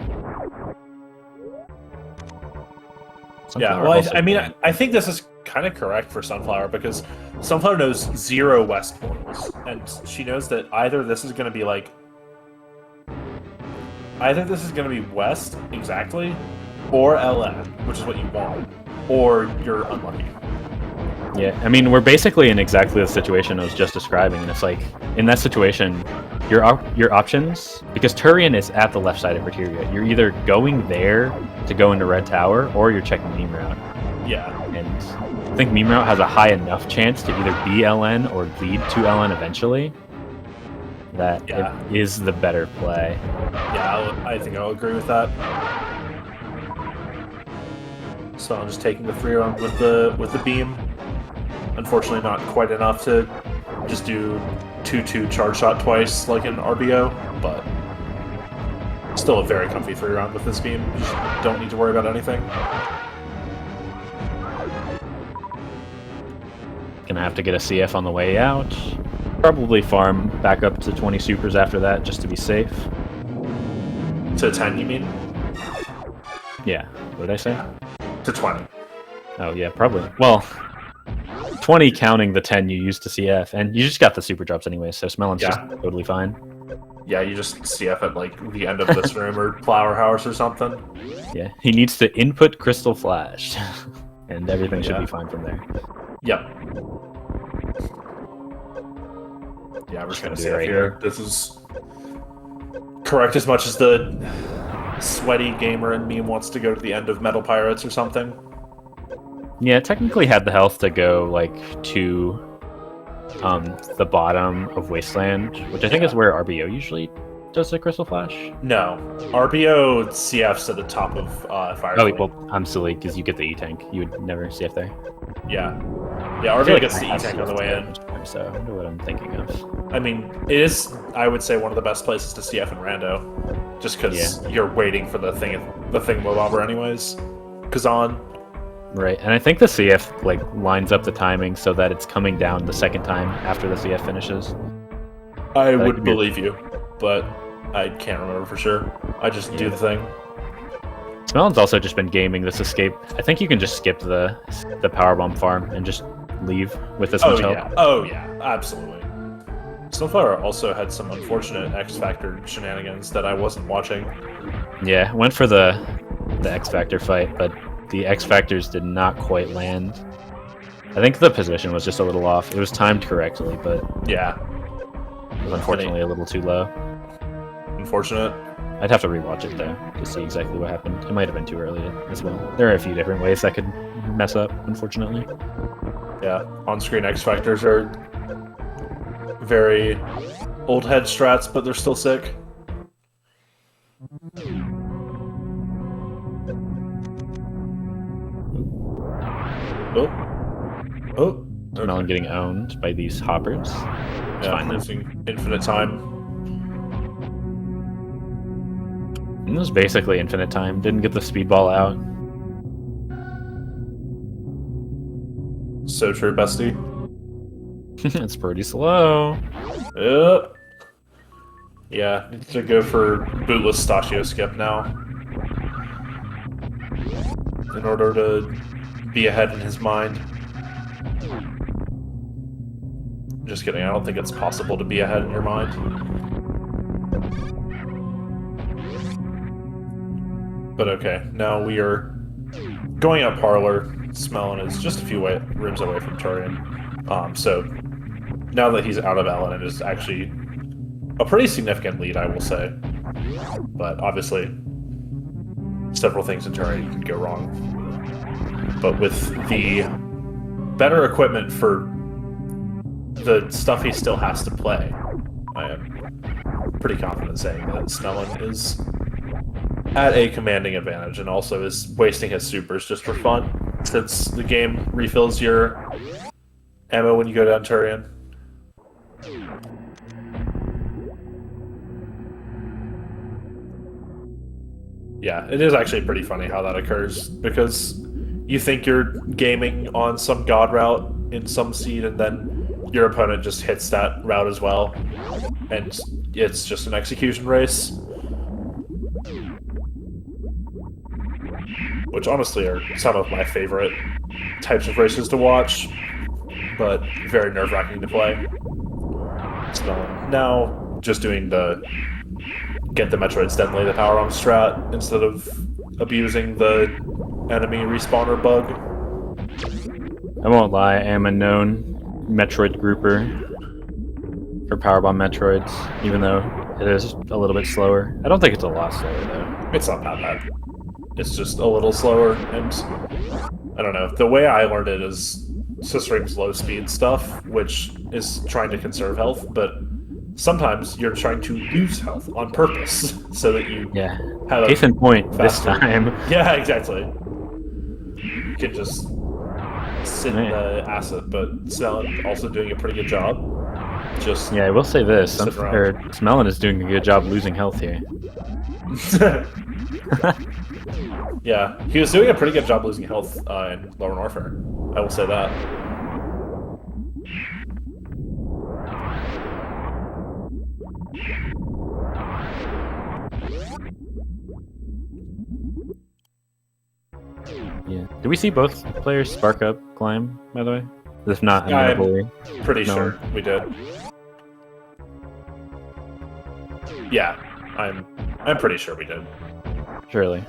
Yeah, well, I mean, I think this is kind of correct for Sunflower because Sunflower knows 0 west portals, and she knows that either this is going to be west exactly, or LN, which is what you want, or you're unlucky. Yeah, I mean, we're basically in exactly the situation I was just describing, and it's like in that situation, your options, because Turian is at the left side of Criteria, you're either going there to go into Red Tower, or you're checking Meme Route. Yeah. And I think Meme Route has a high enough chance to either be LN or lead to LN eventually, that it is the better play. Yeah, I think I'll agree with that. So I'm just taking the free run with the beam. Unfortunately, not quite enough to just do 2-2 charge shot twice like an RBO, but still a very comfy free round with this beam. You just don't need to worry about anything. Gonna have to get a CF on the way out. Probably farm back up to 20 supers after that just to be safe. To 10, you mean? Yeah. What did I say? To 20. Oh, yeah, probably. Well, 20 counting the 10 you used to CF, and you just got the super drops anyway, so Smelon's just totally fine. Yeah, you just CF at like the end of this room or Flower House or something. Yeah, he needs to input Crystal Flash, and everything should be fine from there. Yep. Yeah, we're just gonna CF here. This is correct as much as the sweaty gamer in me wants to go to the end of Metal Pirates or something. Yeah, it technically had the health to go like to the bottom of Wasteland, which I think is where RBO usually does the Crystal Flash. No, RBO CFs at the top of Fire. Oh, well, I'm silly because you get the E-Tank. You would never CF there. Yeah. Yeah, RBO gets the E-Tank on the way in. So I wonder what I'm thinking of. I mean, it is, I would say, one of the best places to CF in Rando, just because you're waiting for the Thingamabobber anyways. Kazan. Right, and I think the CF like lines up the timing so that it's coming down the second time after the CF finishes. I would believe you, but I can't remember for sure. I just do the thing. Smelon's also just been gaming this escape. I think you can just skip the powerbomb farm and just leave with this much help. Oh yeah, absolutely. Sunflower also had some unfortunate X Factor shenanigans that I wasn't watching. Yeah, went for the X Factor fight, but the X Factors did not quite land. I think the position was just a little off. It was timed correctly, but yeah, it was unfortunately a little too low. Unfortunate. I'd have to rewatch it though to see exactly what happened. It might have been too early as well. There are a few different ways that could mess up, unfortunately. Yeah, on-screen X Factors are very old head strats, but they're still sick. Oh. Melon getting owned by these hoppers. It's yeah, fine, losing infinite time. It was basically infinite time. Didn't get the speedball out. So true, bestie. It's pretty slow. Yep. Yeah, need to go for bootless Stachio skip now. In order to be ahead in his mind. Just kidding, I don't think it's possible to be ahead in your mind. But okay, now we are going up Parlor. Smelon is just a few rooms away from Turian. So now that he's out of Ellen, it is actually a pretty significant lead, I will say. But obviously, several things in Turian can go wrong. But with the better equipment for the stuff he still has to play, I am pretty confident saying that Smelon is at a commanding advantage, and also is wasting his supers just for fun, since the game refills your ammo when you go down Turian. Yeah, it is actually pretty funny how that occurs, because you think you're gaming on some god route in some seed, and then your opponent just hits that route as well, and it's just an execution race. Which honestly are some of my favorite types of races to watch, but very nerve-wracking to play. So now, just doing the get the Metroids then lay the power on strat instead of abusing the enemy respawner bug. I won't lie, I am a known Metroid grouper for Powerbomb Metroids, even though it is a little bit slower. I don't think it's a lot slower, though. It's not that bad. It's just a little slower, and I don't know. The way I learned it is Cicerone's low speed stuff, which is trying to conserve health, but sometimes you're trying to lose health on purpose so that you have a case in point faster... this time. Yeah, exactly. You can just sit in the acid, but Smelon also doing a pretty good job. Just I will say this: Smelon is doing a good job losing health here. Yeah, he was doing a pretty good job losing health in Lower Warfare. I will say that. Yeah. Do we see both players spark up climb, by the way? If not, I'm pretty sure we did. Yeah, I'm pretty sure we did. Surely.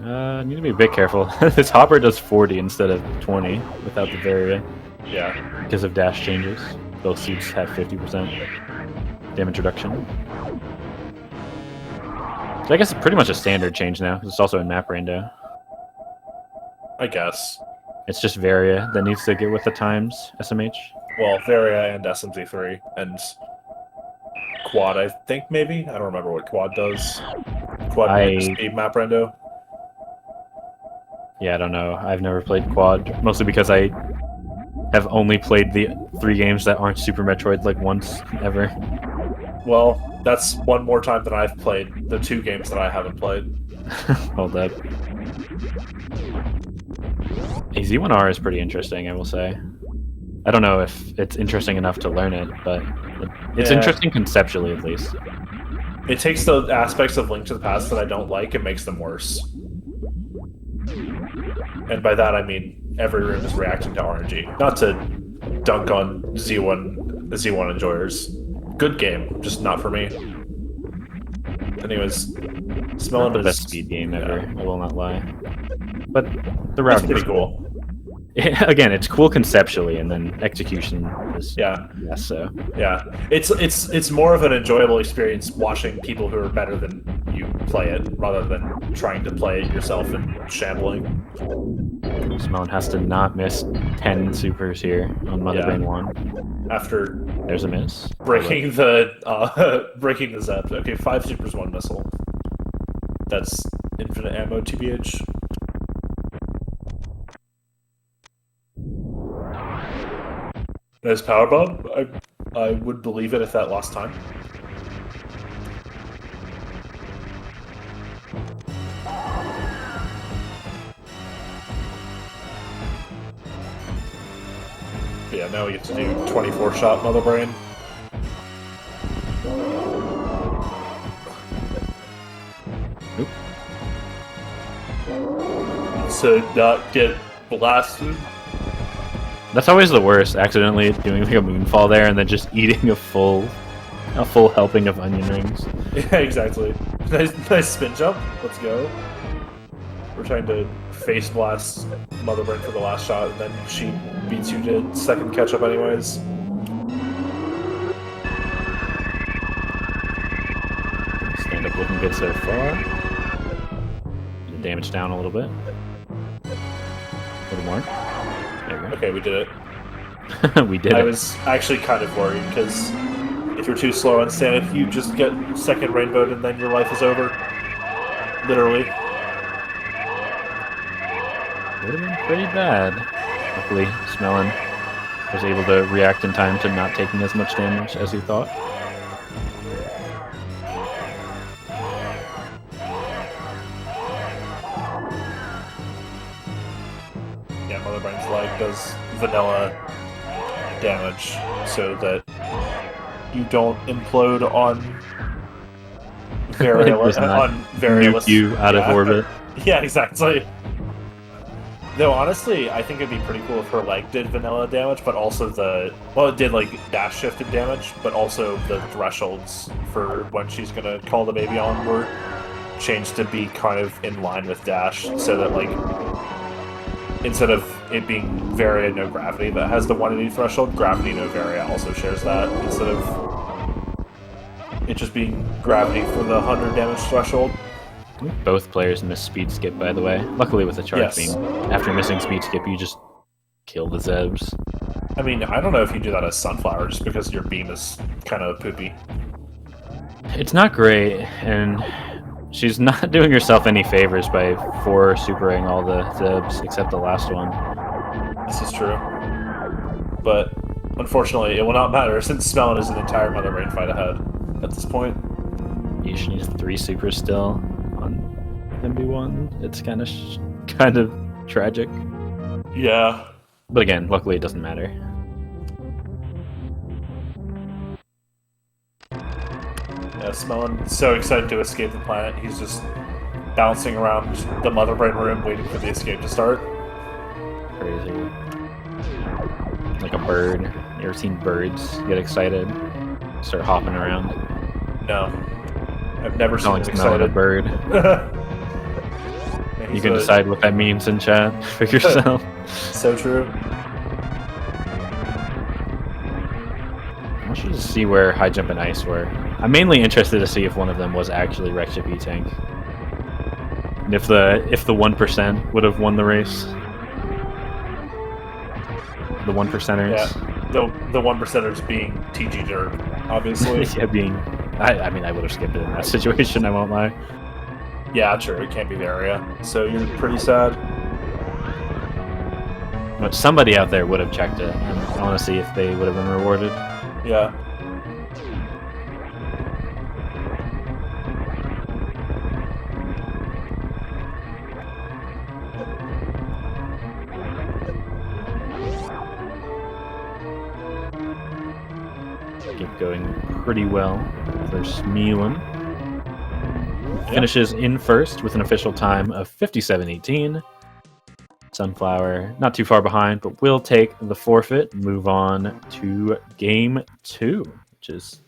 Need to be a bit careful. This hopper does 40 instead of 20 without the Varia. Yeah. Because of dash changes. Both seats have 50% damage reduction. So I guess it's pretty much a standard change now, because it's also in map rando. I guess. It's just Varia that needs to get with the times, SMH. Well, Varia and SMZ3, and Quad, I think, maybe? I don't remember what Quad does. Quad speed map rando? Yeah, I don't know. I've never played Quad, mostly because I have only played the 3 games that aren't Super Metroid like once, ever. Well, that's one more time than I've played the 2 games that I haven't played. Hold up. A Z1R is pretty interesting, I will say. I don't know if it's interesting enough to learn it, but it's interesting conceptually, at least. It takes the aspects of Link to the Past that I don't like and makes them worse. And by that I mean every room is reacting to RNG. Not to dunk on the Z1 enjoyers. Good game, just not for me. Anyways, Smelon the best speed game ever, I will not lie. But the routing is pretty cool. Again, it's cool conceptually, and then execution is less so. Yeah, it's more of an enjoyable experience watching people who are better than you play it, rather than trying to play it yourself and shambling. Smelon has to not miss 10 supers here on Mother Brain 1. After there's a miss. Breaking the breaking the Zep. Okay, 5 supers, 1 missile. That's infinite ammo, TBH. Nice power bomb. I would believe it if that lost time. But yeah, now we get to do 24-shot Mother Brain. Oop. To not get blasted. That's always the worst. Accidentally doing like a moonfall there and then just eating a full helping of onion rings. Yeah, exactly. Nice spin jump. Let's go. We're trying to face blast Mother Brain for the last shot, and then she beats you to second catch up anyways. Stand up looking good so far. The damage down a little bit. A little more. There we go. Okay, we did it. We did I it. was actually kind of worried, because if you're too slow on stand up, you just get second rainbowed and then your life is over. Literally. Would have been pretty bad. Luckily, Smelon was able to react in time to not taking as much damage as he thought. Yeah, Mother Brain's leg does vanilla damage so that you don't implode on very Nuke you out of orbit. Yeah, exactly. Though honestly, I think it'd be pretty cool if her leg did vanilla damage, but also it did like dash shifted damage, but also the thresholds for when she's gonna call the baby on were changed to be kind of in line with dash, so that like instead of it being Varia no gravity that has the 180 threshold, gravity no Varia also shares that, instead of it just being gravity for the 100 damage threshold. Both players miss speed skip, by the way. Luckily with the charge beam, after missing speed skip, you just kill the Zebs. I mean, I don't know if you do that as Sunflower, just because your beam is kind of poopy. It's not great, and she's not doing herself any favors by supering all the Zebs, except the last one. This is true. But, unfortunately, it will not matter, since Smelon is an entire Mother Brain fight ahead at this point. She needs 3 supers still on MB1. It's kind of tragic. Yeah. But again, luckily it doesn't matter. Yeah, Smelon so excited to escape the planet, he's just bouncing around the Mother Brain room waiting for the escape to start. Crazy. Like a bird. You ever seen birds get excited? Start hopping around? No. I've never seen Like him smelling excited. a bird. Yeah, You can decide what that means in chat for yourself. So true. I want you to see where high jump and ice were. I'm mainly interested to see if one of them was actually Rekship E-Tank. And if the 1% would have won the race. The 1%ers. Yeah. The 1%ers being TG Derb, obviously. Yeah, I mean, I would have skipped it in that situation, I won't lie. Yeah, true. It can't be Varia. So you're pretty sad. But somebody out there would have checked it, and I want to see if they would have been rewarded. Yeah. Keep going pretty well for Smelon. Finishes in first with an official time of 57:18. Sunflower not too far behind, but will take the forfeit. Move on to game 2, which is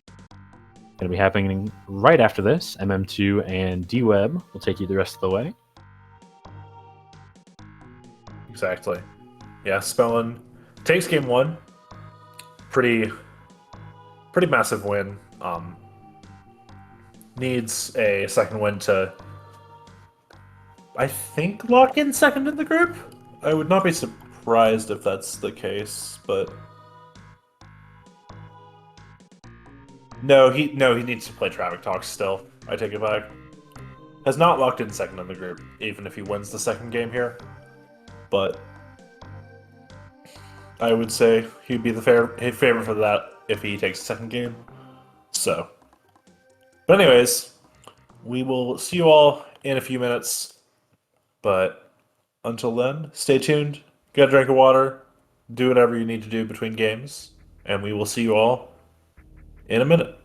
going to be happening right after this. MM2 and D-Web will take you the rest of the way. Exactly. Yeah, Smelon takes game 1. Pretty massive win. Needs a second win to, I think, lock in second in the group. I would not be surprised if that's the case, but no, he needs to play Traffic Talks still. I take it back. Has not locked in second in the group, even if he wins the second game here. But I would say he'd be the favorite for that if he takes the second game. So, but anyways, we will see you all in a few minutes. But until then, stay tuned, get a drink of water, do whatever you need to do between games, and we will see you all in a minute.